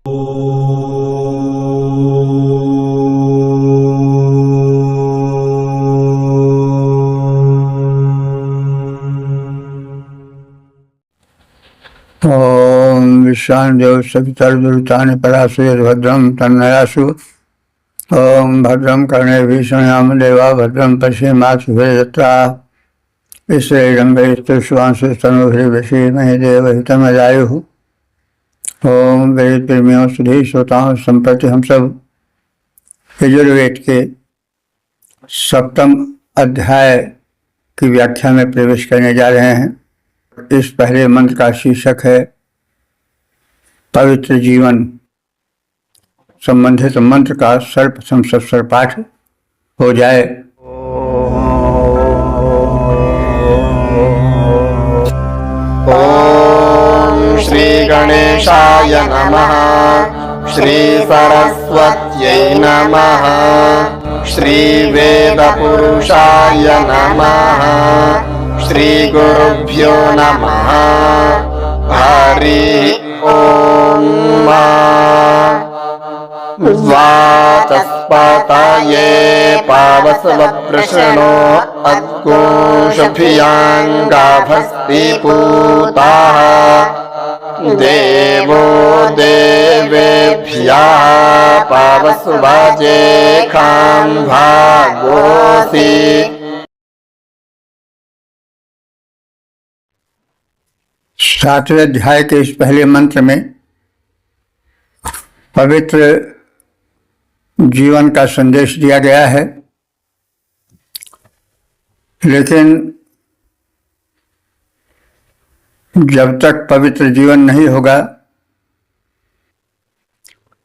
ओम विश्वादेव सवितर्दुतानि परासु भद्रम तन्नयासु। ओम भद्रम कर्णेभिः शृणुयाम देवा भद्रम पश्येमाक्षभिर्यजत्रा विश्वैरंगैस्तुष्वांशुस्तनूभिर्विषीमहे देवहितमजायुः। ओम वेदप्रेमियों सुधी श्रोताओं, संप्रति हम सब यजुर्वेद के सप्तम अध्याय की व्याख्या में प्रवेश करने जा रहे हैं। इस पहले मंत्र का शीर्षक है पवित्र जीवन। संबंधित मंत्र का सर्वप्रथम सत्स्वर पाठ हो जाए। ओम श्री गणेशाय नमः। श्री सरस्वत्यै नमः। श्री वेदपुरुषाय नमः। श्री गुरुभ्यो नमः। हरि ओम। वाचस्पतये पावसवप्रषणो अद्गोषभियाङ्गाभस्तिपूताः देवो देवेभ्यः पावसुवाजे खाम्भागोऽसि। सातवें अध्याय के इस पहले मंत्र में पवित्र जीवन का संदेश दिया गया है, लेकिन जब तक पवित्र जीवन नहीं होगा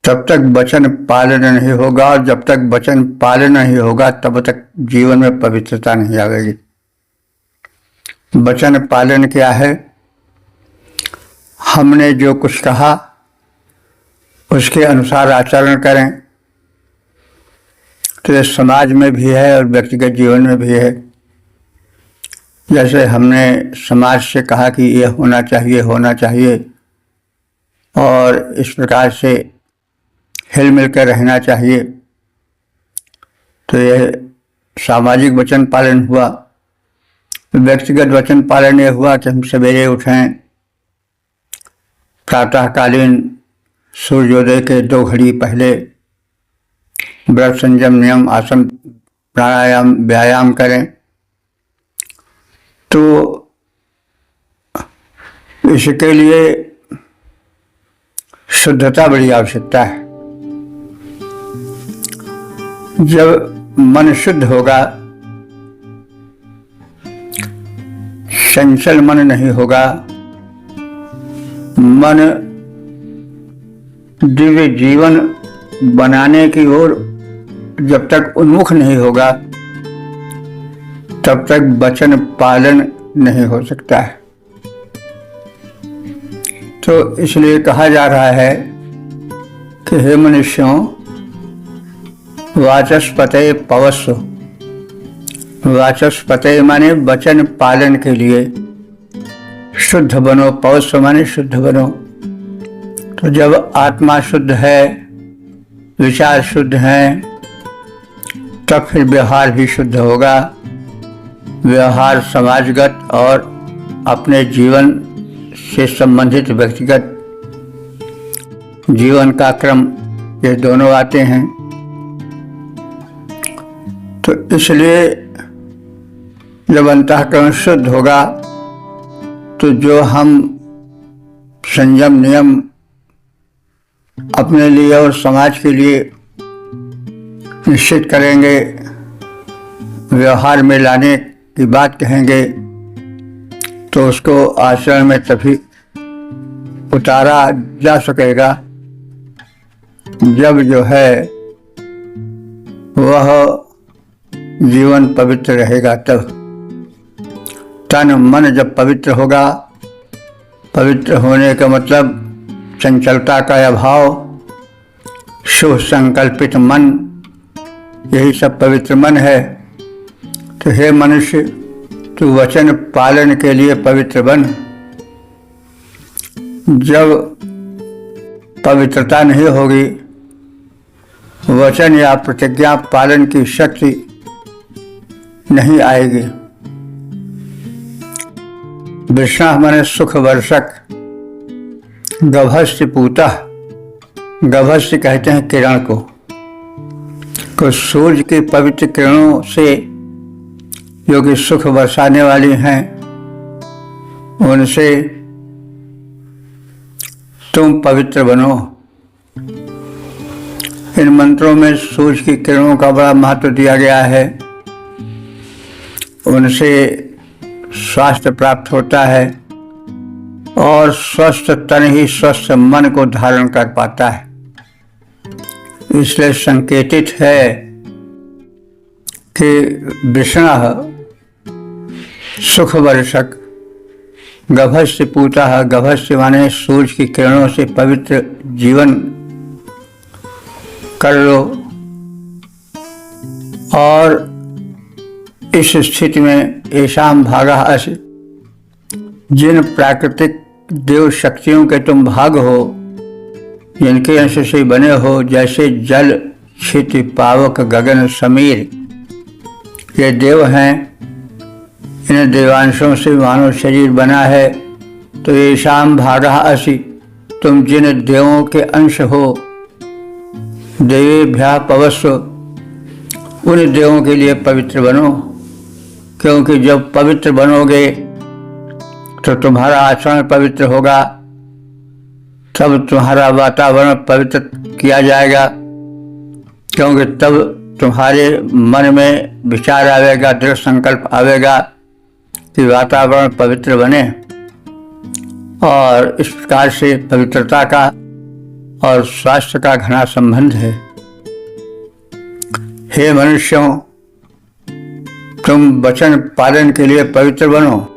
तब तक वचन पालन नहीं होगा, और जब तक वचन पालन नहीं होगा तब तक जीवन में पवित्रता नहीं आएगी। वचन पालन क्या है? हमने जो कुछ कहा उसके अनुसार आचरण करें। तो ये समाज में भी है और व्यक्तिगत जीवन में भी है। जैसे हमने समाज से कहा कि ये होना चाहिए और इस प्रकार से हिल मिल कर रहना चाहिए, तो ये सामाजिक वचन पालन हुआ। व्यक्तिगत वचन पालन ये हुआ कि हम सवेरे उठें, प्रातःकालीन सूर्योदय के 2 घड़ी पहले व्रत संयम नियम आसन प्राणायाम व्यायाम करें। तो इसके लिए शुद्धता बड़ी आवश्यकता है। जब मन शुद्ध होगा, चंचल मन नहीं होगा, मन दिव्य जीवन बनाने की ओर जब तक उन्मुख नहीं होगा तब तक वचन पालन नहीं हो सकता है। तो इसलिए कहा जा रहा है कि हे मनुष्यों, वाचस्पते पवस्व। वाचस्पते माने वचन पालन के लिए शुद्ध बनो, पवस्व माने शुद्ध बनो। तो जब आत्मा शुद्ध है, विचार शुद्ध हैं, तब फिर व्यवहार भी शुद्ध होगा। व्यवहार समाजगत और अपने जीवन से संबंधित व्यक्तिगत जीवन का क्रम, ये दोनों आते हैं। तो इसलिए जब अंतःकरण शुद्ध होगा तो जो हम संयम नियम अपने लिए और समाज के लिए निश्चित करेंगे, व्यवहार में लाने की बात कहेंगे, तो उसको आचरण में तभी उतारा जा सकेगा जब जो है वह जीवन पवित्र रहेगा। तब तन मन जब पवित्र होगा, पवित्र होने का मतलब चंचलता का अभाव, शुभ संकल्पित मन, यही सब पवित्र मन है। तो हे मनुष्य, तू वचन पालन के लिए पवित्र बन। जब पवित्रता नहीं होगी, वचन या प्रतिज्ञा पालन की शक्ति नहीं आएगी। विष्णा माने सुख वर्षक, गभस्य पूतः, गभस्य कहते हैं किरण को। सूर्य की पवित्र किरणों से जो कि सुख बरसाने वाली हैं, उनसे तुम पवित्र बनो। इन मंत्रों में सूर्य की किरणों का बड़ा महत्व दिया गया है। उनसे स्वास्थ्य प्राप्त होता है और स्वस्थ तन ही स्वस्थ मन को धारण कर पाता है। इसलिए संकेतित है कि विष्णः सुख वर्षक, गभस्य पूतः, गभस्य माने सूर्य की किरणों से पवित्र जीवन कर लो। और इस स्थिति में येषां भागः असि, जिन प्राकृतिक देव शक्तियों के तुम भाग हो, जिनके अंश से बने हो, जैसे जल, क्षिति, पावक, गगन, समीर, ये देव हैं। इन देवांशों से मानव शरीर बना है। तो येषां भागः असि, तुम जिन देवों के अंश हो, देवेभ्यः पवस्व, उन देवों के लिए पवित्र बनो। क्योंकि जब पवित्र बनोगे तो तुम्हारा आचरण पवित्र होगा, तब तुम्हारा वातावरण पवित्र किया जाएगा। क्योंकि तब तुम्हारे मन में विचार आवेगा, दृढ़ संकल्प आवेगा कि वातावरण पवित्र बने। और इस प्रकार से पवित्रता का और स्वास्थ्य का घना संबंध है। हे मनुष्यों, तुम वचन पालन के लिए पवित्र बनो।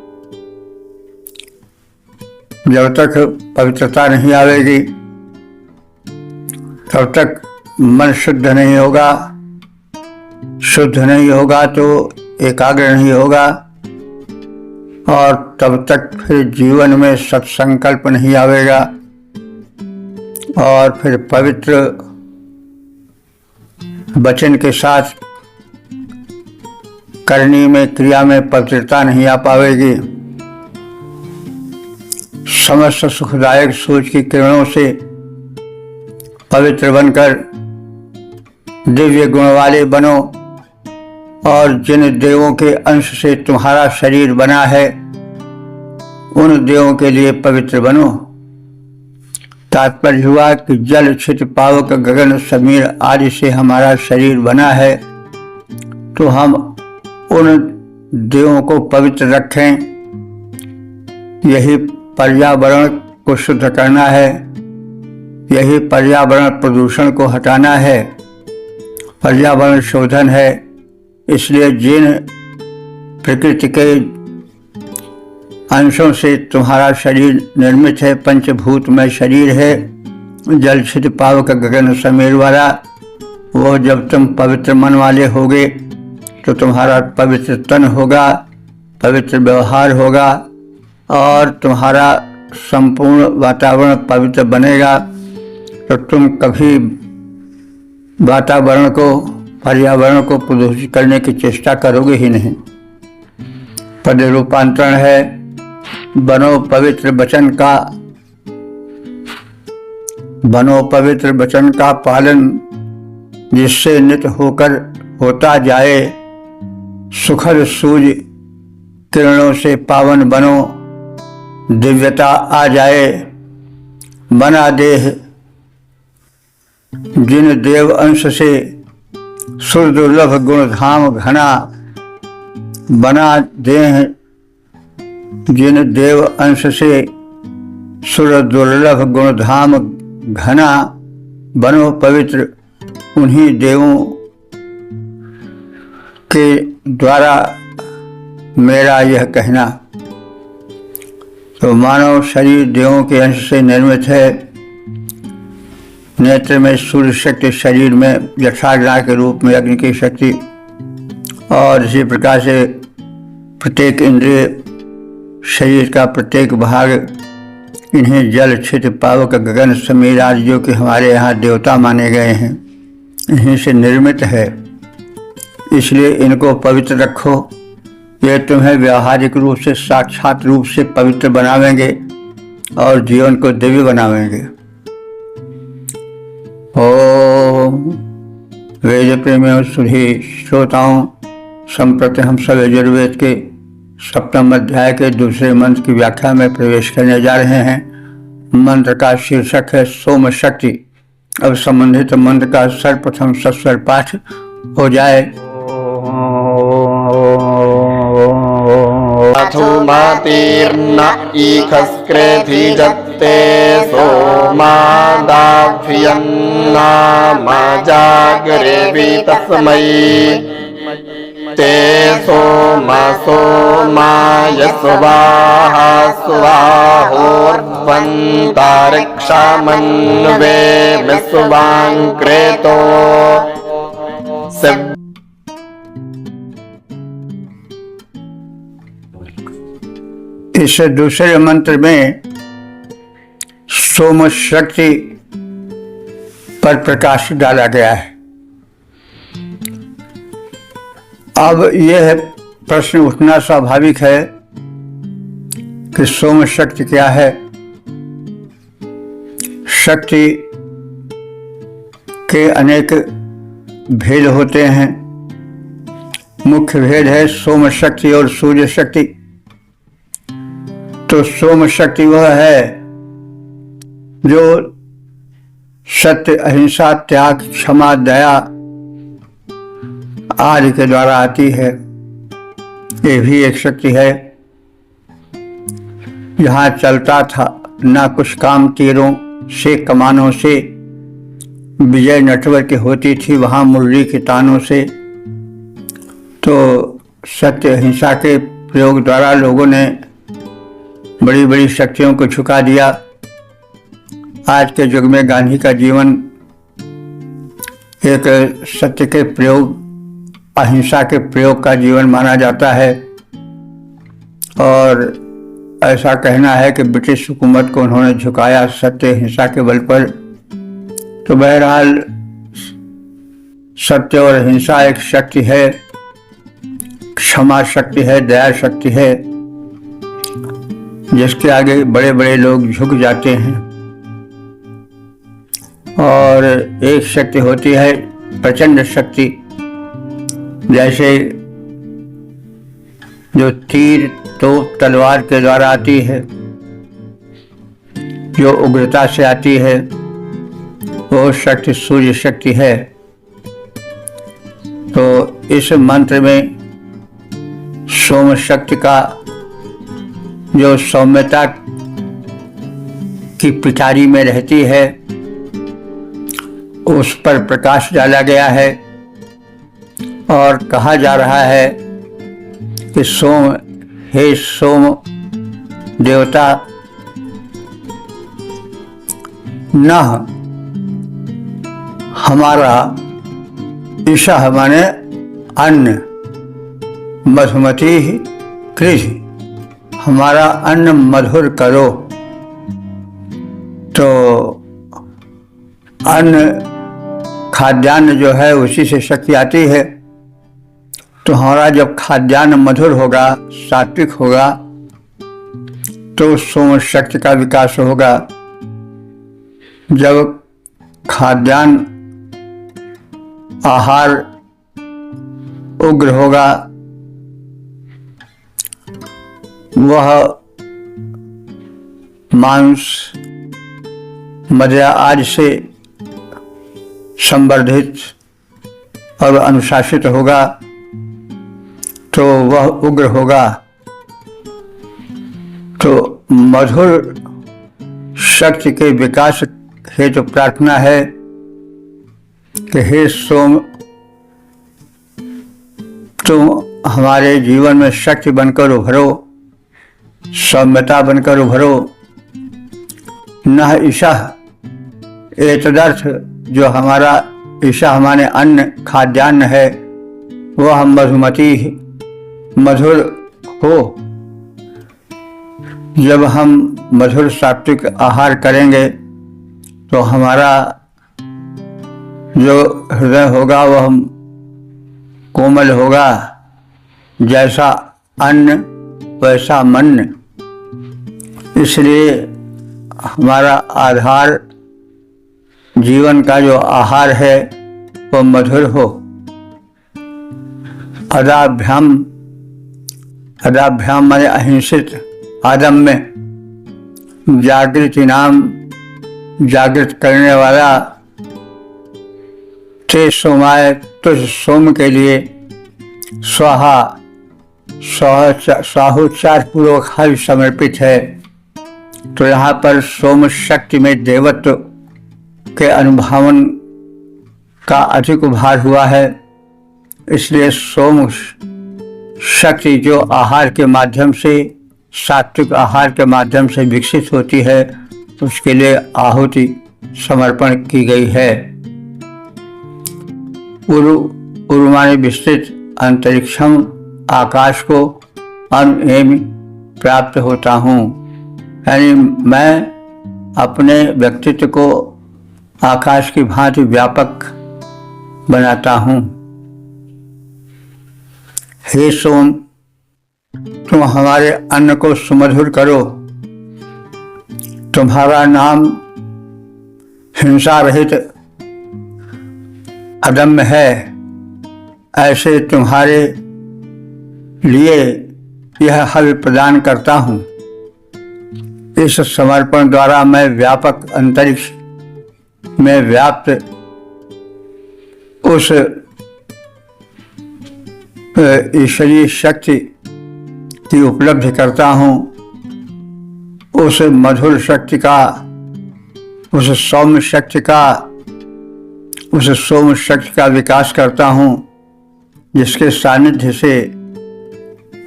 जब तक पवित्रता नहीं आवेगी, तब तक मन शुद्ध नहीं होगा। शुद्ध नहीं होगा तो एकाग्र नहीं होगा, और तब तक फिर जीवन में सत्संकल्प नहीं आवेगा, और फिर पवित्र वचन के साथ करनी में, क्रिया में पवित्रता नहीं आ पावेगी। समस्त सुखदायक सूर्य की किरणों से पवित्र बनकर दिव्य गुण वाले बनो। और जिन देवों के अंश से तुम्हारा शरीर बना है, उन देवों के लिए पवित्र बनो। तात्पर्य हुआ कि जल, क्षिति, पावक, गगन, समीर आदि से हमारा शरीर बना है, तो हम उन देवों को पवित्र रखें। यही पर्यावरण को शुद्ध करना है, यही पर्यावरण प्रदूषण को हटाना है, पर्यावरण शोधन है। इसलिए जिन प्रकृति के अंशों से तुम्हारा शरीर निर्मित है, पंचभूत में शरीर है, जल, क्षिति, पावक, गगन, समीर वाला, वो जब तुम पवित्र मन वाले होगे तो तुम्हारा पवित्र तन होगा, पवित्र व्यवहार होगा, और तुम्हारा संपूर्ण वातावरण पवित्र बनेगा। तो तुम कभी वातावरण को, पर्यावरण को प्रदूषित करने की चेष्टा करोगे ही नहीं। पद रूपांतरण है, बनो पवित्र वचन का, बनो पवित्र वचन का पालन, जिससे नित होकर होता जाए। सुखद सूर्य किरणों से पावन बनो, दिव्यता आ जाए। बना देह, जिन देव अंश से सुरदुर्लभ गुणधाम घना, बना देह जिन देव अंश से सुरदुर्लभ गुणधाम घना, बनो पवित्र उन्हीं देवों के द्वारा मेरा यह कहना। तो मानव शरीर देवों के अंश से निर्मित है। नेत्र में सूर्य शक्ति, शरीर में जठाग्नि के रूप में अग्नि की शक्ति, और इसी प्रकार से प्रत्येक इंद्रिय, शरीर का प्रत्येक भाग इन्हें जल छित पावक गगन समीर आदि जो कि हमारे यहाँ देवता माने गए हैं, इन्हीं से निर्मित है, इसलिए इनको पवित्र रखो। ये तुम्हें व्यावहारिक रूप से साक्षात रूप से पवित्र बनावेंगे और जीवन को दिव्य बनावेंगे। ओम वेद प्रेमियों सुधी श्रोताओं, संप्रति हम सब यजुर्वेद के 7वें अध्याय के दूसरे मंत्र की व्याख्या में प्रवेश करने जा रहे हैं। मंत्र का शीर्षक है सोम शक्ति। अब संबंधित मंत्र का सर्वप्रथम सस्वर पाठ हो जाए। अथुमातीर्न ईखस्क्रेधि जत्ते सोमादाभ्यन्नाम जागरेवि तस्मै ते सोमाय स्वाहा स्वाहोर्ध्वन्तारिक्षामन्वे विश्वाङ्क्रेतो इस दूसरे मंत्र में सोम शक्ति पर प्रकाश डाला गया है। अब यह प्रश्न उठना स्वाभाविक है कि सोम शक्ति क्या है। शक्ति के अनेक भेद होते हैं। मुख्य भेद है सोम शक्ति और सूर्य शक्ति। तो सोम शक्ति वह है जो सत्य, अहिंसा, त्याग, क्षमा, दया आदि के द्वारा आती है। ये भी एक शक्ति है। यहाँ चलता था ना कुछ काम तीरों से कमानों से, विजय नटवर की होती थी वहाँ मुरली के तानों से। तो सत्य अहिंसा के प्रयोग द्वारा लोगों ने बड़ी बड़ी शक्तियों को झुका दिया। आज के युग में गांधी का जीवन एक सत्य के प्रयोग, अहिंसा के प्रयोग का जीवन माना जाता है और ऐसा कहना है कि ब्रिटिश हुकूमत को उन्होंने झुकाया सत्य अहिंसा के बल पर। तो बहरहाल सत्य और अहिंसा एक शक्ति है, क्षमा शक्ति है, दया शक्ति है, जिसके आगे बड़े बड़े लोग झुक जाते हैं। और एक शक्ति होती है प्रचंड शक्ति, जैसे जो तीर तो तलवार के द्वारा आती है, जो उग्रता से आती है, वो शक्ति सूर्य शक्ति है। तो इस मंत्र में सोम शक्ति का जो सौम्यता की पिटारी में रहती है उस पर प्रकाश डाला गया है और कहा जा रहा है कि सोम, हे सोम देवता, न हमारा ईशा माने अन्न, मधुमती कृषि, हमारा अन्न मधुर करो। तो अन्न खाद्यान्न जो है उसी से शक्ति आती है। तो हमारा जब खाद्यान्न मधुर होगा, सात्विक होगा, तो सोम शक्ति का विकास होगा। जब खाद्यान्न आहार उग्र होगा, वह मांस, मदिरा आदि से संवर्धित और अनुशासित होगा, तो वह उग्र होगा। तो मधुर शक्ति के विकास हेतु प्रार्थना है कि हे सोम, तुम हमारे जीवन में शक्ति बनकर उभरो, सौम्यता बनकर उभरो। न ईशा एतदर्थ, जो हमारा ईशा हमारे अन्न खाद्यान्न है वह हम मधुमती मधुर हो। जब हम मधुर सात्विक आहार करेंगे तो हमारा जो हृदय होगा वह कोमल होगा, जैसा अन्न वैसा मन। इसलिए हमारा आधार जीवन का जो आहार है वो मधुर हो। अदाभ्याम माने अहिंसित, आदम में जागृति नाम जागृत करने वाला, ते सोमाय तुझ सोम के लिए स्वाहा स्वाहोच्चार पूर्वक हर समर्पित है। तो यहाँ पर सोम शक्ति में देवत्व के अनुभावन का अधिक उभार हुआ है। इसलिए सोम शक्ति जो आहार के माध्यम से, सात्विक आहार के माध्यम से विकसित होती है, उसके लिए आहुति समर्पण की गई है। उरु माने विस्तृत, अंतरिक्षम आकाश को अनु प्राप्त होता हूँ, यानी मैं अपने व्यक्तित्व को आकाश की भांति व्यापक बनाता हूँ। हे सोम, तुम हमारे अन्न को सुमधुर करो। तुम्हारा नाम हिंसा रहित अदम्य है, ऐसे तुम्हारे लिए यह हव्य प्रदान करता हूँ। इस समर्पण द्वारा मैं व्यापक अंतरिक्ष में व्याप्त उस ईश्वरीय शक्ति की उपलब्धि करता हूँ, उस मधुर शक्ति का, उस सौम्य शक्ति का, उस सोम शक्ति का विकास करता हूँ, जिसके सानिध्य से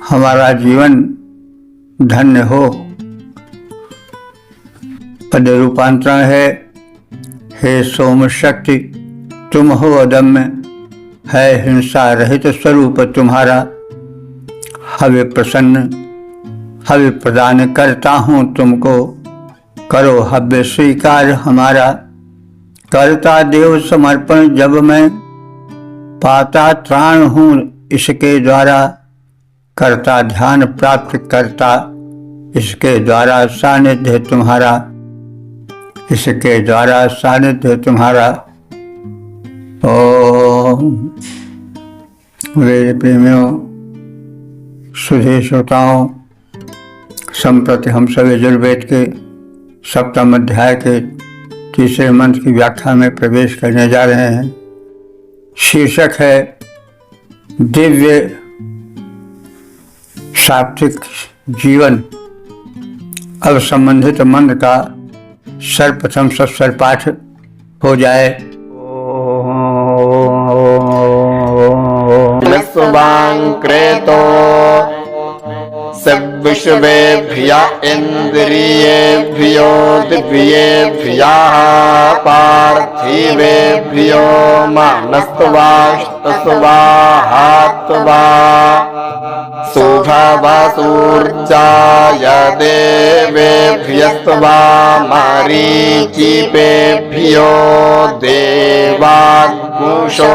हमारा जीवन धन्य हो। पद रूपांतरण है, हे सोम शक्ति तुम हो अदम्य, है हिंसा रहित स्वरूप तुम्हारा। हव्य प्रसन्न, हव्य प्रदान करता हूँ तुमको, करो हव्य स्वीकार हमारा। करता देव समर्पण जब मैं, पाता त्राण हूँ इसके द्वारा। करता ध्यान प्राप्त करता इसके द्वारा सानिध्य तुम्हारा, इसके द्वारा सानिध्य तुम्हारा। ओम। वेद प्रेमियों, सुधे श्रोताओं, संप्रति हम सब यजुर्वेद के सप्तम अध्याय के तीसरे मंत्र की व्याख्या में प्रवेश करने जा रहे हैं। शीर्षक है दिव्य सात्विक जीवन। अब संबंधित मंत्र का सर्वप्रथम सस्वर पाठ हो जाए। विश्वांक्रेतो विश्वेभ्य इंद्रियेभ्यो दिव्येभ्यः पार्थिवेभ्यो मानस्त्वाष्टस्वाहात्वा सुभवसूर्जाय देवेभ्यस्त्वा मरीचिपेभ्यो देवाग्मुषो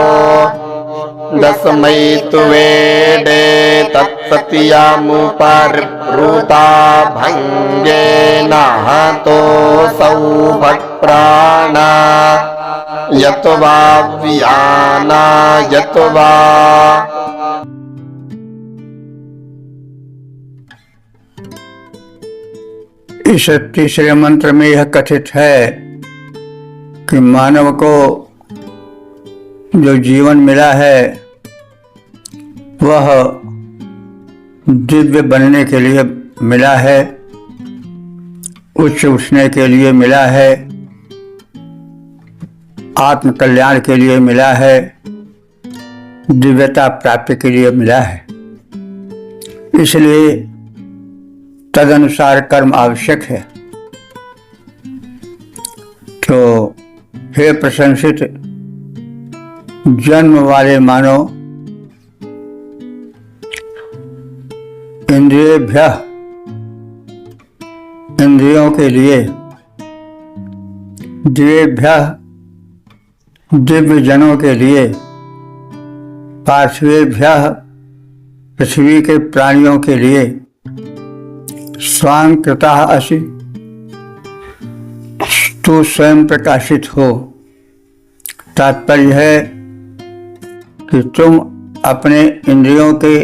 दस्मै तुवेडे तत्सत्यमुपरिवृता भङ्गेन हतोऽसौ भक्प्राणा यत्वा व्याना यत्वा। इस तीसरे मंत्र में यह कथित है कि मानव को जो जीवन मिला है वह दिव्य बनने के लिए मिला है, उच्च उठने के लिए मिला है, आत्म कल्याण के लिए मिला है, दिव्यता प्राप्ति के लिए मिला है। इसलिए तदनुसार कर्म आवश्यक है। तो हे प्रशंसित जन्म वाले मानो, इंद्रियों के लिए, दिव्येभ्यः दिव्य जनों के लिए, पार्थिवेभ्यः पृथ्वी के प्राणियों के लिए, स्वां कृतः असि, तू स्वयं प्रकाशित हो। तात्पर्य है कि तुम अपने इंद्रियों के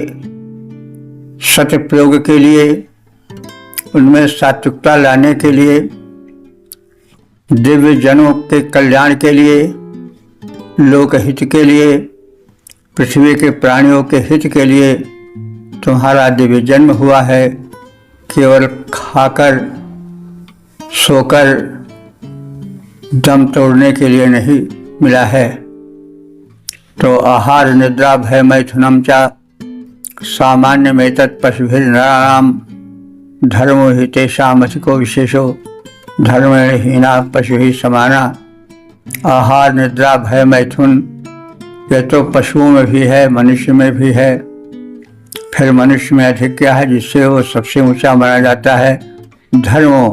सत्प्रयोग के लिए, उनमें सात्विकता लाने के लिए, दिव्य जनों के कल्याण के लिए, लोकहित के लिए, पृथ्वी के प्राणियों के हित के लिए तुम्हारा दिव्य जन्म हुआ है। केवल खाकर सोकर दम तोड़ने के लिए नहीं मिला है। तो आहार निद्रा भय मैथुनम च सामान्य में तत्पशुभिर्नराणाम धर्मो हि तेषाम् अधिको विशेषो धर्महीना पशु ही समाना। आहार निद्रा भय मैथुन यह तो पशुओं में भी है, मनुष्य में भी है, फिर मनुष्य में अधिक क्या है जिससे वो सबसे ऊंचा माना जाता है। धर्मों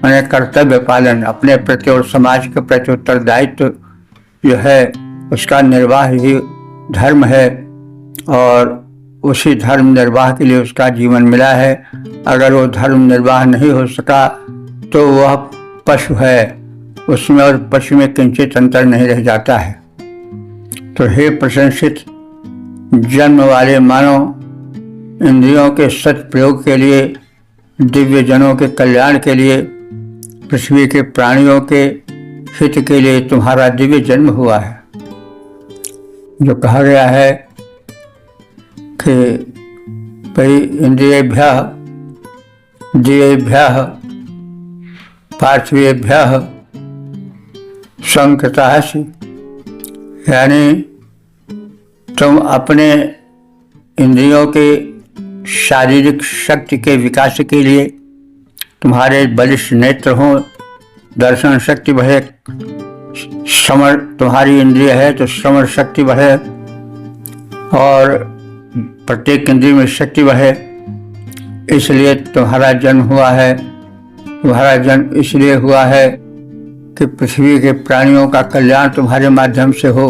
माने कर्तव्य पालन, अपने प्रति और समाज के प्रति उत्तरदायित्व जो है उसका निर्वाह ही धर्म है, और उसी धर्म निर्वाह के लिए उसका जीवन मिला है। अगर वो धर्म निर्वाह नहीं हो सका तो वह पशु है, उसमें और पशु में किंचित अंतर नहीं रह जाता है। तो हे प्रशंसित जन्म वाले मानो, इंद्रियों के सत्प्रयोग के लिए, दिव्य जनों के कल्याण के लिए, पृथ्वी के प्राणियों के हित के लिए तुम्हारा दिव्य जन्म हुआ है। जो कहा गया है कि भाई इंद्रियेभ्यः दिव्येभ्यः पार्थिवेभ्यः संकृतः असि, यानी तुम अपने इंद्रियों के शारीरिक शक्ति के विकास के लिए, तुम्हारे बलिष्ठ नेत्र हों, दर्शन शक्ति बढ़े, श्रवण तुम्हारी इंद्रिय है तो श्रवण शक्ति बढ़े, और प्रत्येक इंद्रिय में शक्ति बढ़े, इसलिए तुम्हारा जन्म हुआ है। तुम्हारा जन्म इसलिए हुआ है कि पृथ्वी के प्राणियों का कल्याण तुम्हारे माध्यम से हो,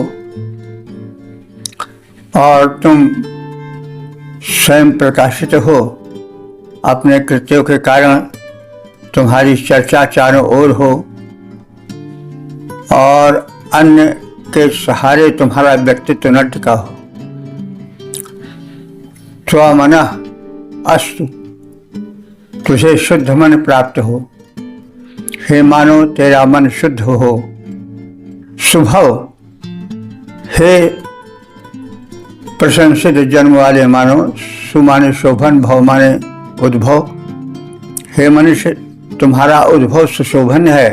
और तुम स्वयं प्रकाशित हो। अपने कृत्यों के कारण तुम्हारी चर्चा चारों ओर हो, और अन्य के सहारे तुम्हारा व्यक्तित्व न टिका हो। त्वमनः अस्तु, तुझे शुद्ध मन प्राप्त हो। हे मानो तेरा मन शुद्ध हो। शुभव, हे प्रशंसित जन्म वाले मानो, सुमाने शोभन, भव माने उद्भव। हे मनुष्य, तुम्हारा उद्भव सुशोभन है,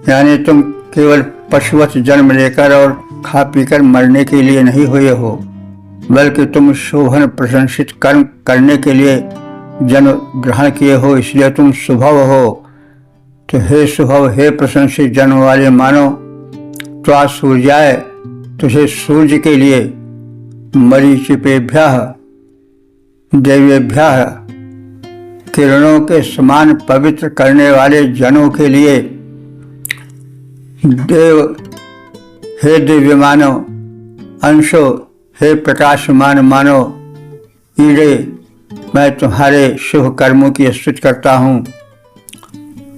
यानी तुम केवल पशुवत जन्म लेकर और खा पीकर मरने के लिए नहीं हुए हो, बल्कि तुम शोभन प्रशंसित कर्म करने के लिए जन्म ग्रहण किए हो, इसलिए तुम शुभव हो। तो हे शुभव, हे प्रशंसित जन्म वाले मानो, त्वा सूर्याय, तुझे सूर्य के लिए, मरीचिपेभ्यः देवेभ्यः, किरणों के समान पवित्र करने वाले जनों के लिए, देव, हे दिव्य मानो, अंशो, हे प्रकाशमान मानो, ईड़े, मैं तुम्हारे शुभ कर्मों की स्तुति करता हूँ।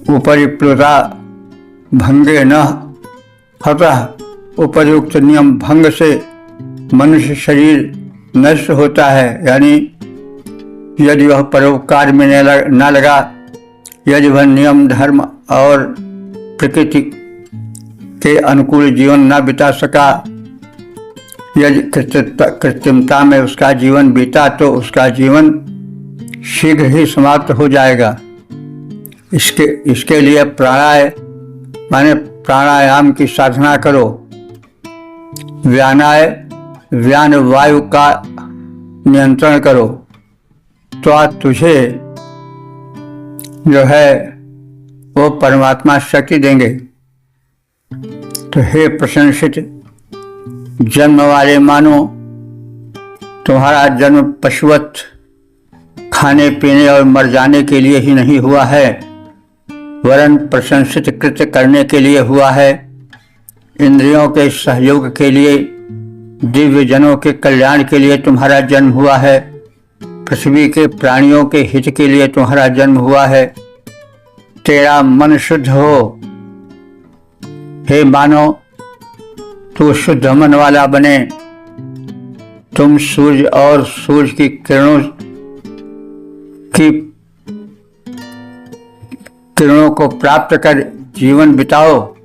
ऊपरी प्लुता भंगे न हतः, उपयुक्त नियम भंग से मनुष्य शरीर नष्ट होता है, यानी यदि वह परोपकार में न लगा, यदि वह नियम धर्म और प्रकृति के अनुकूल जीवन न बिता सका, यदि कृत्रिमता में उसका जीवन बीता तो उसका जीवन शीघ्र ही समाप्त हो जाएगा। इसके लिए माने प्राणायाम की साधना करो। व्यान वायु का नियंत्रण करो, तो आज तुझे जो है वो परमात्मा शक्ति देंगे। तो हे प्रशंसित जन्म वाले मानो, तुम्हारा जन्म पशुवत खाने पीने और मर जाने के लिए ही नहीं हुआ है, वरन प्रशंसित कृत्य करने के लिए हुआ है। इंद्रियों के सहयोग के लिए, दिव्य जनों के कल्याण के लिए तुम्हारा जन्म हुआ है। पृथ्वी के प्राणियों के हित के लिए तुम्हारा जन्म हुआ है। तेरा मन शुद्ध हो, हे मानव, तू शुद्ध मन वाला बने। तुम सूर्य और सूर्य की किरणों को प्राप्त कर जीवन बिताओ,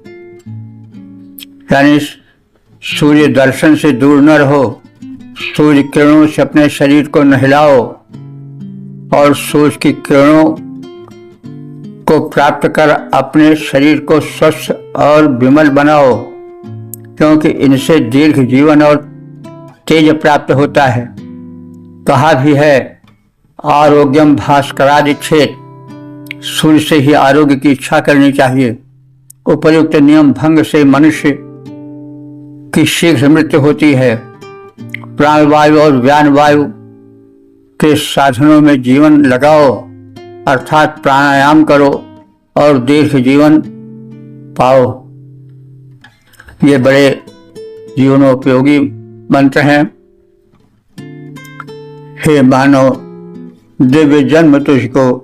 यानी सूर्य दर्शन से दूर न रहो। सूर्य किरणों से अपने शरीर को नहलाओ और सूर्य की किरणों को प्राप्त कर अपने शरीर को स्वस्थ और विमल बनाओ, क्योंकि इनसे दीर्घ जीवन और तेज प्राप्त होता है। कहा भी है, आरोग्यम भास्करादिच्छेद, सूर्य से ही आरोग्य की इच्छा करनी चाहिए। उपर्युक्त नियम भंग से मनुष्य की शीघ्र मृत्यु होती है। प्राणवायु और व्यानवायु के साधनों में जीवन लगाओ, अर्थात प्राणायाम करो और दीर्घ जीवन पाओ। ये बड़े जीवनोपयोगी मंत्र हैं। हे मानव, दिव्य जन्म तुझको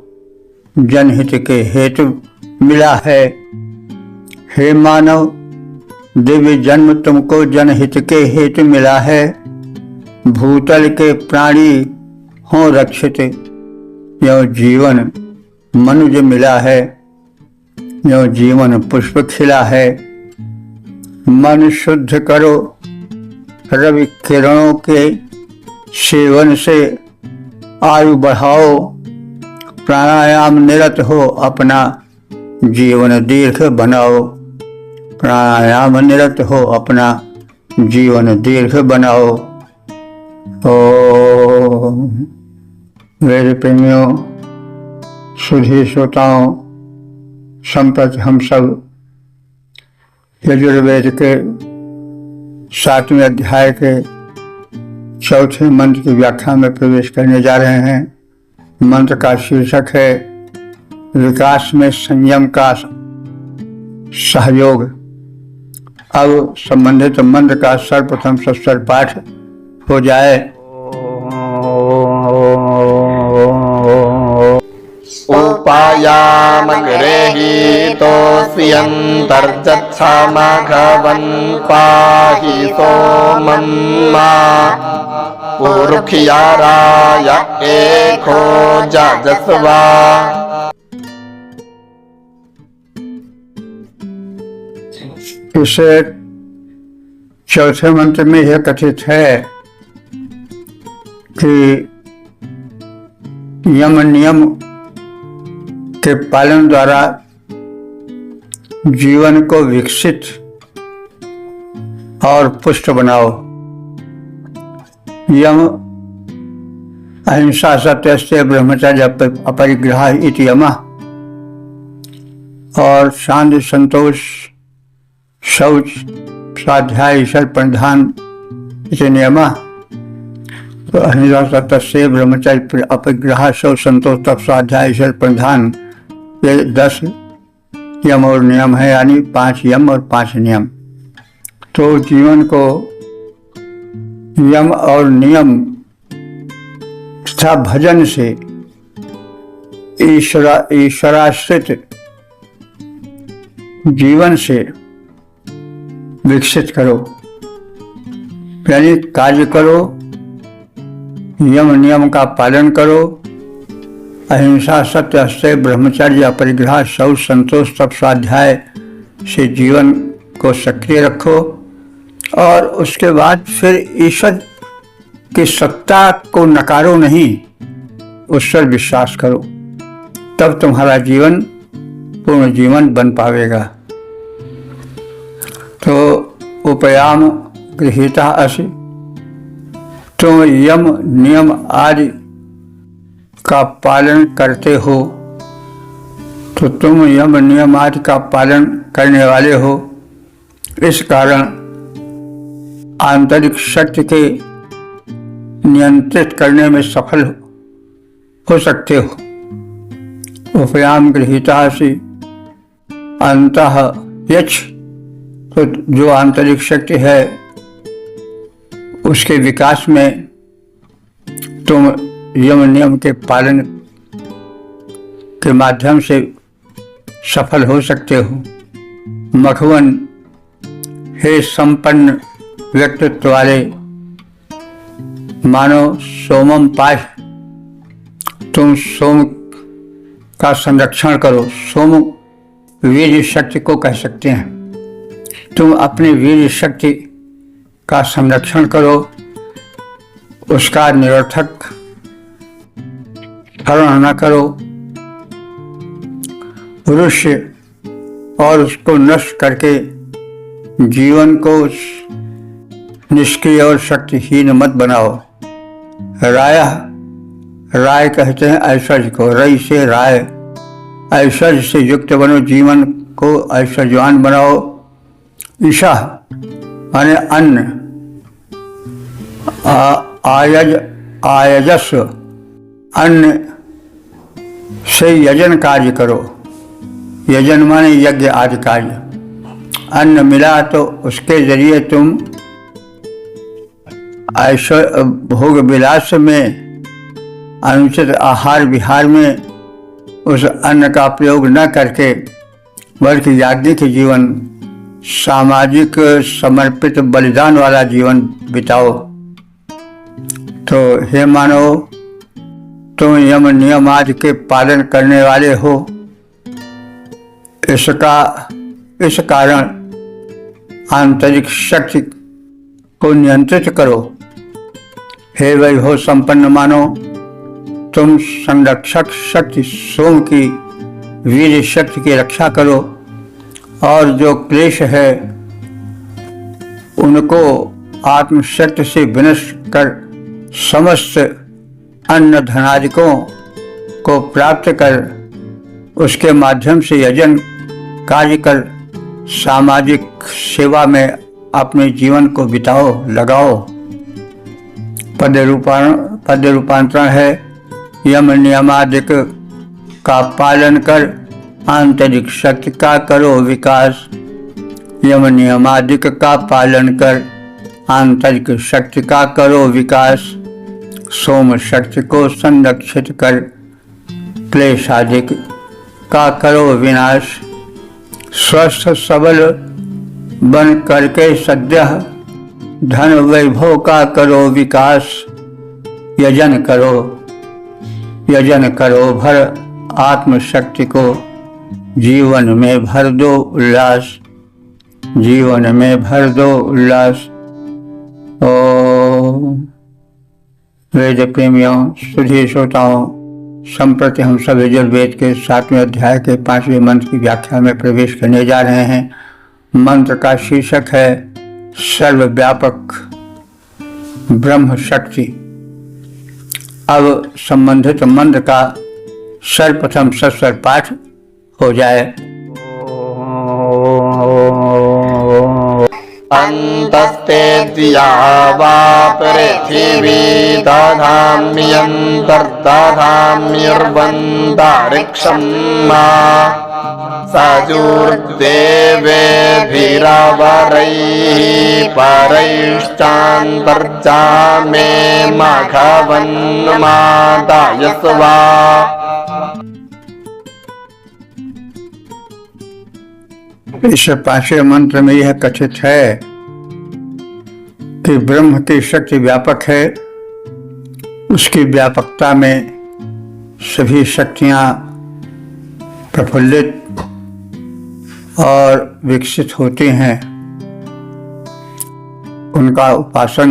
जनहित के हेतु मिला है। हे मानव, दिव्य जन्म तुमको जनहित के हेतु मिला है। भूतल के प्राणी हो रक्षित, यो जीवन मनुज मिला है। यो जीवन पुष्प खिला है। मन शुद्ध करो, रवि किरणों के सेवन से आयु बढ़ाओ। प्राणायाम निरत हो, अपना जीवन दीर्घ बनाओ। प्राणायाम निरत हो, अपना जीवन दीर्घ बनाओ। ओम। वेद प्रेमियों, सुधी श्रोताओं, संप्रति हम सब यजुर्वेद के 7वें अध्याय के 4थे मंत्र की व्याख्या में प्रवेश करने जा रहे हैं। मंत्र का शीर्षक है विकास में संयम का सहयोग। अब संबंधित मंत्र का सर्वप्रथम सस्वर पाठ हो जाए। उपायामग्रेहि तोऽस्यन्तर्जच्छामघवन् पाहि सोमन्मा पुरुखियाराय एको जजस्वा। इसे 4थे मंत्र में यह कथित है कि यम नियम के पालन द्वारा जीवन को विकसित और पुष्ट बनाओ। यम अहिंसा सत्यस्य ब्रह्मचर्य अपरिग्रह इति यमः और शांति संतोष शौच स्वाध्याय ईश्वर प्रधान इति नियमः। तो अहिंसा सत्यस्य ब्रह्मचर्य अपरिग्रह शौच संतोष तप स्वाध्याय ईश्वर प्रधान, ये 10 यम और नियम है, यानी 5 यम और 5 नियम। तो जीवन को यम और नियम तथा भजन से ईश्वराश्रित जीवन से विकसित करो, यानी कार्य करो, यम नियम का पालन करो, अहिंसा सत्य अस्तेय ब्रह्मचर्य अपरिग्रह शौच संतोष तप स्वाध्याय से जीवन को सक्रिय रखो और उसके बाद फिर ईश्वर की सत्ता को नकारो नहीं, उस पर विश्वास करो, तब तुम्हारा जीवन पूर्ण जीवन बन पावेगा। तो उपयाम गृहीता असि, तुम यम नियम आदि का पालन करते हो, तो तुम यम नियम आदि का पालन करने वाले हो। इस कारण आंतरिक शक्ति के नियंत्रित करने में सफल हो सकते हो। उपयाम गृहीतासि अंतः यच्छ, तो जो आंतरिक शक्ति है उसके विकास में तुम यम नियम के पालन के माध्यम से सफल हो सकते हो। मखवन, हे संपन्न व्यक्तित्व वाले मानो सोमम पाश, तुम सोम का संरक्षण करो। सोम वीर शक्ति को कह सकते हैं। तुम अपनी वीर शक्ति का संरक्षण करो, उसका निरर्थक हरण न करो। पुरुष और उसको नष्ट करके जीवन को निष्क्रिय और शक्तिहीन मत बनाओ। राय कहते हैं ऐश्वर्य को, रई से राय, ऐश्वर्य से युक्त बनो, जीवन को ऐश्वर्यवान बनाओ। ईशा माने अन्न, आयजस्व, अन्न से यजन कार्य करो। यजन माने यज्ञ आदि कार्य। अन्न मिला तो उसके जरिए तुम ऐश्वर्य भोग विलास में, अनुचित आहार विहार में उस अन्न का प्रयोग न करके बल्कि याज्ञिक जीवन, सामाजिक समर्पित बलिदान वाला जीवन बिताओ। तो हे मानव, तुम यम नियम आदि के पालन करने वाले हो। इस कारण आंतरिक शक्ति को नियंत्रित करो। हे वैभव संपन्न मानो, तुम संरक्षक शक्ति सोम की वीर शक्ति की रक्षा करो और जो क्लेश है उनको आत्मशक्ति से विनष्ट कर समस्त अन्न धनादिकों को प्राप्त कर उसके माध्यम से यजन कार्य कर सामाजिक सेवा में अपने जीवन को बिताओ, लगाओ। पद रूपांतरण है यम नियमादिक का पालन कर आंतरिक शक्ति का करो विकास। यम नियमादिक का पालन कर आंतरिक शक्ति का करो विकास। सोम शक्ति को संरक्षित कर क्लेशादिक का करो विनाश। स्वस्थ सबल बन करके सद्य धन वैभव का करो विकास। यजन करो भर आत्मशक्ति को, जीवन में भर दो उल्लास, जीवन में भर दो उल्लास। ओम। वेद प्रेमियों, सुधी श्रोताओं, संप्रति हम सब यजुर्वेद के 7वें अध्याय के 5वें मंत्र की व्याख्या में प्रवेश करने जा रहे हैं। मंत्र का शीर्षक है सर्वव्यापक ब्रह्म शक्ति। अब संबंधित मंत्र का सर्वप्रथम सस्वर पाठ हो जाए। अन्तस्तेऽद्या वा पृथिवी दधाम्यन्तर्दधाम्यर्वन्तारिक्षं मा सजुर्देवेभिरवरैः परैश्चान्तर्जामे माघवन्मादायस्वा। इस 5वें मंत्र में यह कथित है कि ब्रह्म की शक्ति व्यापक है, उसकी व्यापकता में सभी शक्तियां प्रफुल्लित और विकसित होती हैं, उनका उपासन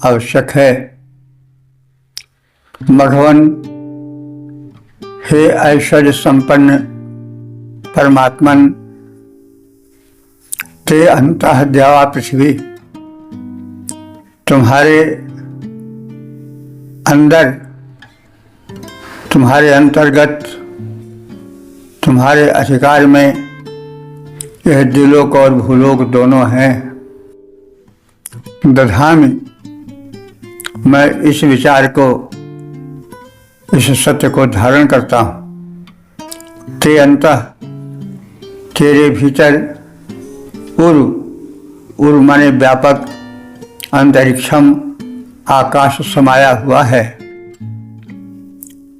आवश्यक है। भगवान, हे ऐश्वर्य संपन्न परमात्मन, ते अंतः द्यावा पृथ्वी, तुम्हारे अंदर, तुम्हारे अंतर्गत, तुम्हारे अधिकार में यह दिलोक और भूलोक दोनों हैं। दधामि, मैं इस विचार को, इस सत्य को धारण करता हूँ। ते तेरे भीतर उर माने व्यापक, अंतरिक्षम आकाश समाया हुआ है।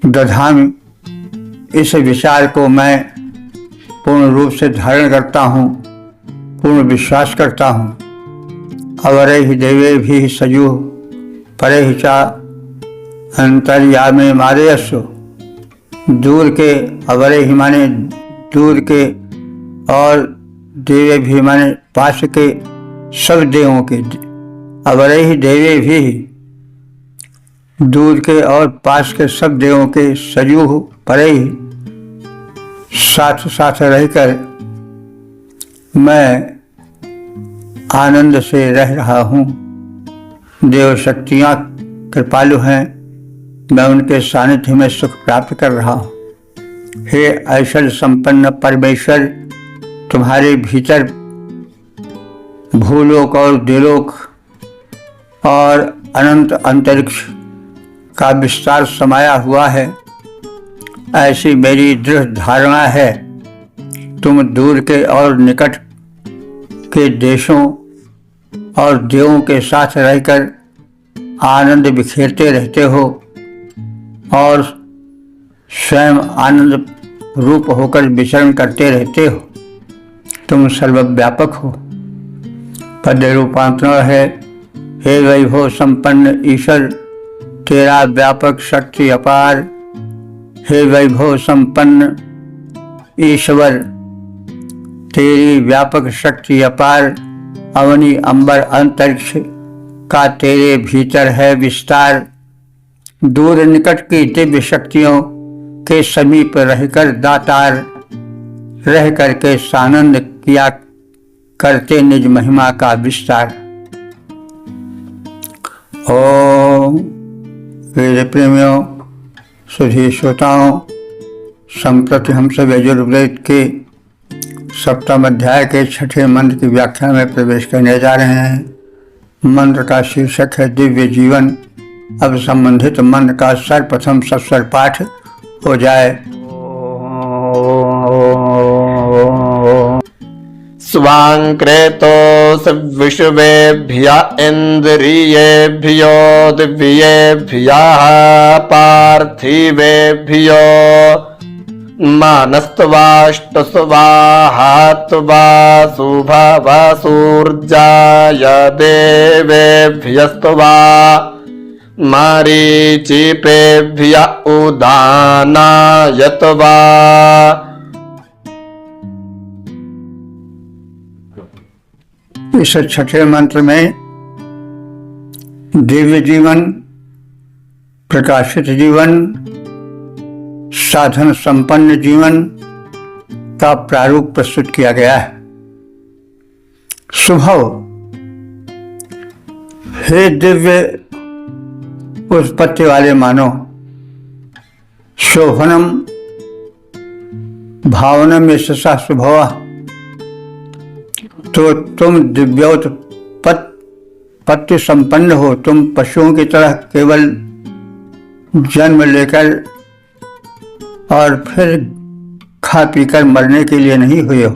दधामि, इस विचार को मैं पूर्ण रूप से धारण करता हूँ, पूर्ण विश्वास करता हूँ। अवरैहि देवे भी सजु परे चा अंतर्यामे मारेयस्व। दूर के, अवरैहि माने दूर के, और देवे भी माने पास के सब देवों के। अवरैहि देवे भी, दूर के और पास के सब देवों के, सजू परे ही, साथ साथ रहकर मैं आनंद से रह रहा हूँ। देव शक्तियाँ कृपालु हैं, मैं उनके सानिध्य में सुख प्राप्त कर रहा हूँ। हे ऐश्वर्य संपन्न परमेश्वर, तुम्हारे भीतर भूलोक और देलोक और अनंत अंतरिक्ष का विस्तार समाया हुआ है। ऐसी मेरी दृढ़ धारणा है। तुम दूर के और निकट के देशों और देवों के साथ रहकर आनंद बिखेरते रहते हो और स्वयं आनंद रूप होकर विचरण करते रहते हो। तुम सर्वव्यापक हो। पद रूपांतरण है, हे वैभव संपन्न ईश्वर, तेरा व्यापक शक्ति अपार। हे वैभव संपन्न ईश्वर, तेरी व्यापक शक्ति अपार। अवनी अंबर अंतरिक्ष का तेरे भीतर है विस्तार। दूर निकट की दिव्य शक्तियों के समीप रहकर दातार रह करके सानंद किया करते निज महिमा का विस्तार। ओम वेद प्रेमियों, सुधी श्रोताओं, संप्रति हम सब यजुर्वेद के सप्तम अध्याय के छठे मंत्र की व्याख्या में प्रवेश करने जा रहे हैं। मंत्र का शीर्षक है दिव्य जीवन। अब संबंधित मंत्र का सर्वप्रथम सस्वर पाठ हो जाए। स्वांक्रेतो विश्वेभ्य इंद्रियेभ्यो दिव्येभ्यः पार्थिवेभ्यो मानस्त्वाष्टस्वाहात्वा शुभवसूर्जाय देवेभ्यस्त्वा मरीचिपेभ्य उदानाय त्वा। इस छठे मंत्र में दिव्य जीवन, प्रकाशित जीवन, साधन संपन्न जीवन का प्रारूप प्रस्तुत किया गया है। शुभव, हे दिव्य उत्पत्ति वाले मानो। शोभनम भावनम यशसा शुभव, तो तुम दिव्योत्पत्ति संपन्न हो। तुम पशुओं की तरह केवल जन्म लेकर और फिर खा पीकर मरने के लिए नहीं हुए हो।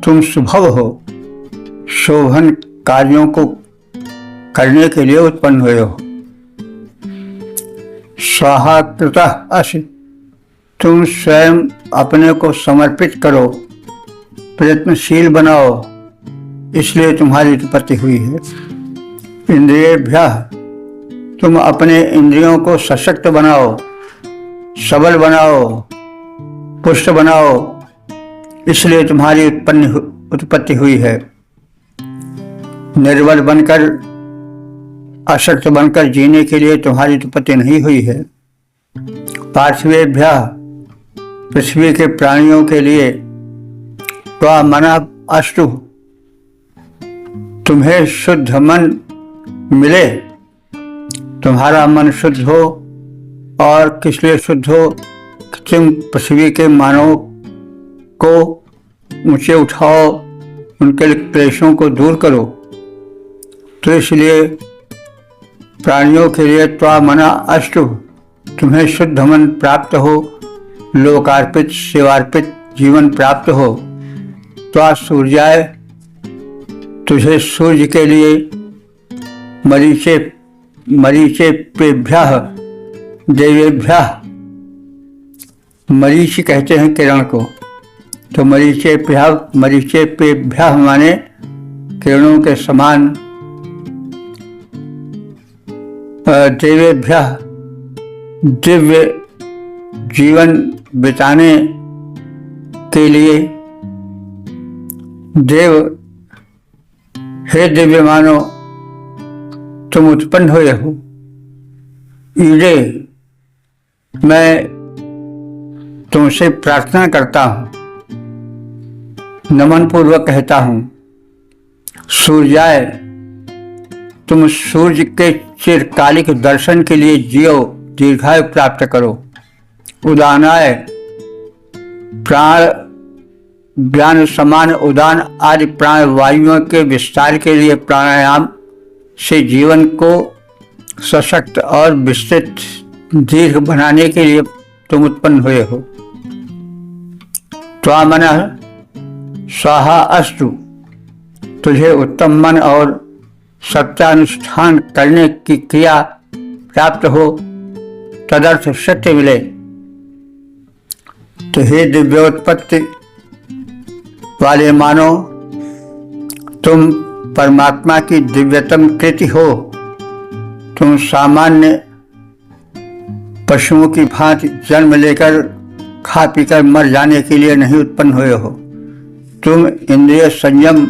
तुम शुभव हो, शोभन कार्यों को करने के लिए उत्पन्न हुए हो। स्वाहाकृतः असि, तुम स्वयं अपने को समर्पित करो, प्रयत्नशील बनाओ, इसलिए तुम्हारी उत्पत्ति हुई है। इंद्रियेभ्यः, तुम अपने इंद्रियों को सशक्त बनाओ, सबल बनाओ, पुष्ट बनाओ, इसलिए तुम्हारी उत्पत्ति हुई है। निर्बल बनकर, अशक्त बनकर जीने के लिए तुम्हारी उत्पत्ति नहीं हुई है। पार्थिवेभ्यः, पृथ्वी के प्राणियों के लिए। त्वमनः अस्तु, तुम्हें शुद्ध मन मिले, तुम्हारा मन शुद्ध हो। और किस लिए शुद्ध हो? तुम पृथ्वी के मानव को ऊंचे उठाओ, उनके क्लेशों को दूर करो। तो इसलिए प्राणियों के लिए त्वमनः अस्तु, तुम्हें शुद्ध मन प्राप्त हो, लोकार्पित सेवार्पित जीवन प्राप्त हो। त्वा सूर्याय, तुझे सूर्य के लिए मरीचे पेभ्यः देवेभ्यः, मरीचि कहते हैं किरण को, तो मरीचे पेभ्यः माने किरणों के समान, देवेभ्यः दिव्य जीवन बिताने के लिए, देव हे दिव्य मानो तुम उत्पन्न हुए हो। ईडे मैं तुमसे प्रार्थना करता हूं, नमन पूर्वक कहता हूं, सूर्याय तुम सूर्य के चिरकालिक दर्शन के लिए जियो, दीर्घायु प्राप्त करो। उदानाय प्राण ज्ञान समान उदान आदि प्राण वायुओं के विस्तार के लिए प्राणायाम से जीवन को सशक्त और विस्तृत दीर्घ बनाने के लिए तुम उत्पन्न हुए हो। त्वामनः स्वाहा अस्तु, तुझे उत्तम मन और सत्यानुष्ठान करने की क्रिया प्राप्त हो, तदर्थ सत्य मिले। तो हे दिव्योत्पत्ति वाले मानो, तुम परमात्मा की दिव्यतम कृति हो। तुम सामान्य पशुओं की भांति जन्म लेकर खा पीकर मर जाने के लिए नहीं उत्पन्न हुए हो। तुम इंद्रिय संयम,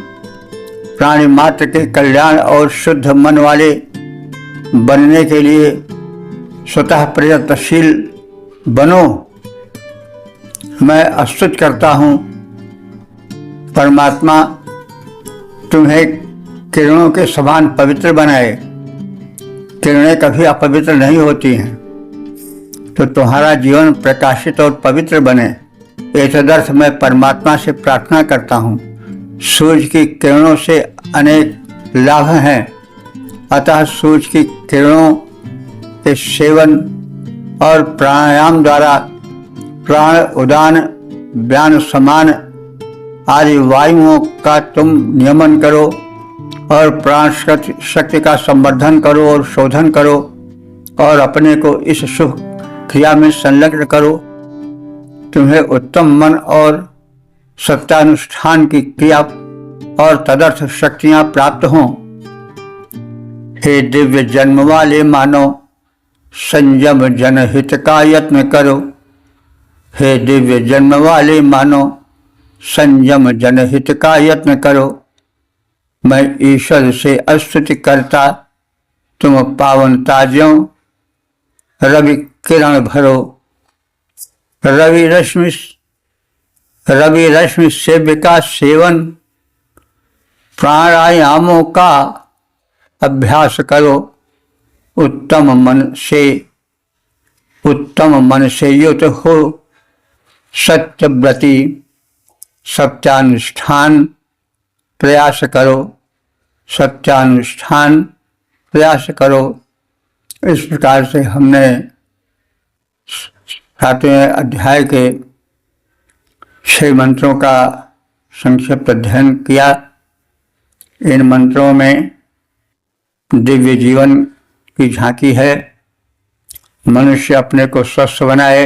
प्राणी मात्र के कल्याण और शुद्ध मन वाले बनने के लिए स्वतः प्रयत्नशील बनो। मैं स्तुति करता हूँ, परमात्मा तुम्हें किरणों के समान पवित्र बनाए। किरणें कभी अपवित्र नहीं होती हैं, तो तुम्हारा जीवन प्रकाशित और पवित्र बने। एतदर्थ मैं परमात्मा से प्रार्थना करता हूँ। सूर्य की किरणों से अनेक लाभ हैं, अतः सूर्य की किरणों के सेवन और प्राणायाम द्वारा प्राण उदान व्यान समान आदि वायुओं का तुम नियमन करो और प्राण शक्ति का संवर्धन करो और शोधन करो और अपने को इस शुभ क्रिया में संलग्न करो। तुम्हें उत्तम मन और सत्यानुष्ठान की क्रिया और तदर्थ शक्तियां प्राप्त हों। हे दिव्य जन्म वाले मानो, संयम जनहित का यत्न करो। हे दिव्य जन्म वाले मानो, संयम जनहित का यत्न करो। मैं ईश्वर से स्तुति करता, तुम पावन ताज्यों रवि किरण भरो। रवि रश्मि सेव्य का सेवन, प्राणायामों का अभ्यास करो। उत्तम मन से युक्त हो, सत्यव्रती सत्यानुष्ठान प्रयास करो। सत्यानुष्ठान प्रयास करो। इस प्रकार से हमने 7वें अध्याय के 6 मंत्रों का संक्षिप्त अध्ययन किया। इन मंत्रों में दिव्य जीवन की झांकी है। मनुष्य अपने को स्वस्थ बनाए,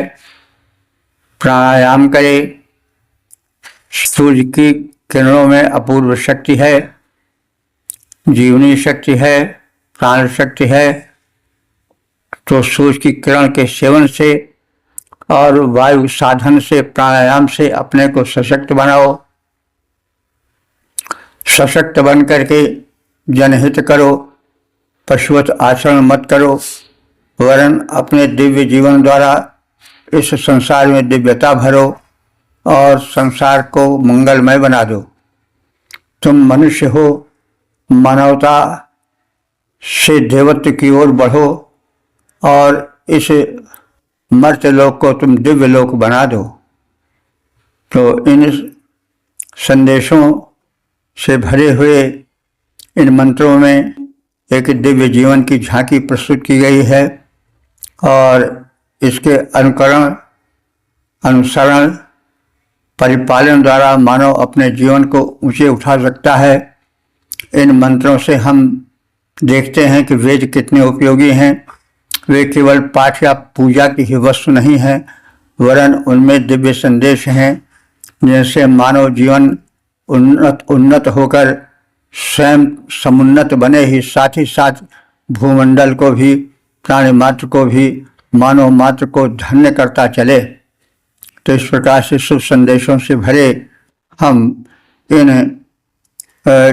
प्राणायाम करे। सूर्य की किरणों में अपूर्व शक्ति है, जीवनी शक्ति है, प्राण शक्ति है। तो सूर्य की किरण के सेवन से और वायु साधन से, प्राणायाम से अपने को सशक्त बनाओ। सशक्त बन करके जनहित करो, पशुवत आचरण मत करो, वरन अपने दिव्य जीवन द्वारा इस संसार में दिव्यता भरो और संसार को मंगलमय बना दो। तुम मनुष्य हो, मानवता से देवत्व की ओर बढ़ो और इस मर्त्य लोक को तुम दिव्य लोक बना दो। तो इन संदेशों से भरे हुए इन मंत्रों में एक दिव्य जीवन की झांकी प्रस्तुत की गई है और इसके अनुसरण परिपालन द्वारा मानव अपने जीवन को ऊंचे उठा सकता है। इन मंत्रों से हम देखते हैं कि वेद कितने उपयोगी हैं। वे केवल पाठ या पूजा की ही वस्तु नहीं है, वरन उनमें दिव्य संदेश हैं जिनसे मानव जीवन उन्नत होकर स्वयं समुन्नत बने ही साथ भूमंडल को भी, प्राणी मात्र को भी, मानव मात्र को धन्य करता चले। तो इस प्रकार से शुभ संदेशों से भरे हम इन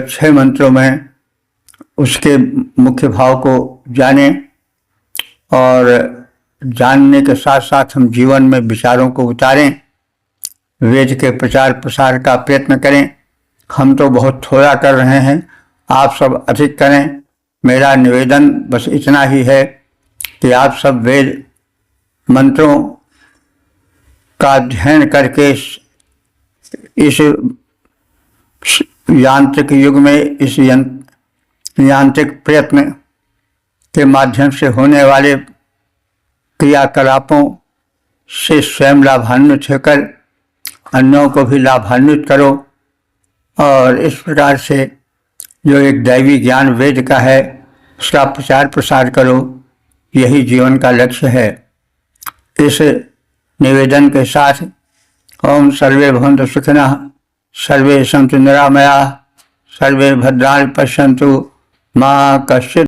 6 मंत्रों में उसके मुख्य भाव को जानें और जानने के साथ साथ हम जीवन में विचारों को उतारें, वेद के प्रचार प्रसार का प्रयत्न करें। हम तो बहुत थोड़ा कर रहे हैं, आप सब अधिक करें। मेरा निवेदन बस इतना ही है कि आप सब वेद मंत्रों का अध्ययन करके इस यांत्रिक युग में, इस यांत्रिक प्रयत्न के माध्यम से होने वाले क्रियाकलापों से स्वयं लाभान्वित होकर अन्यों को भी लाभान्वित करो और इस प्रकार से जो एक दैवी ज्ञान वेद का है उसका प्रचार प्रसार करो। यही जीवन का लक्ष्य है। इस निवेदन के साथ ओम सर्वे भवन्तु सुखिनः, सर्वे सन्तु निरामयाः, सर्वे भद्राणि पश्यन्तु, मा कश्चित्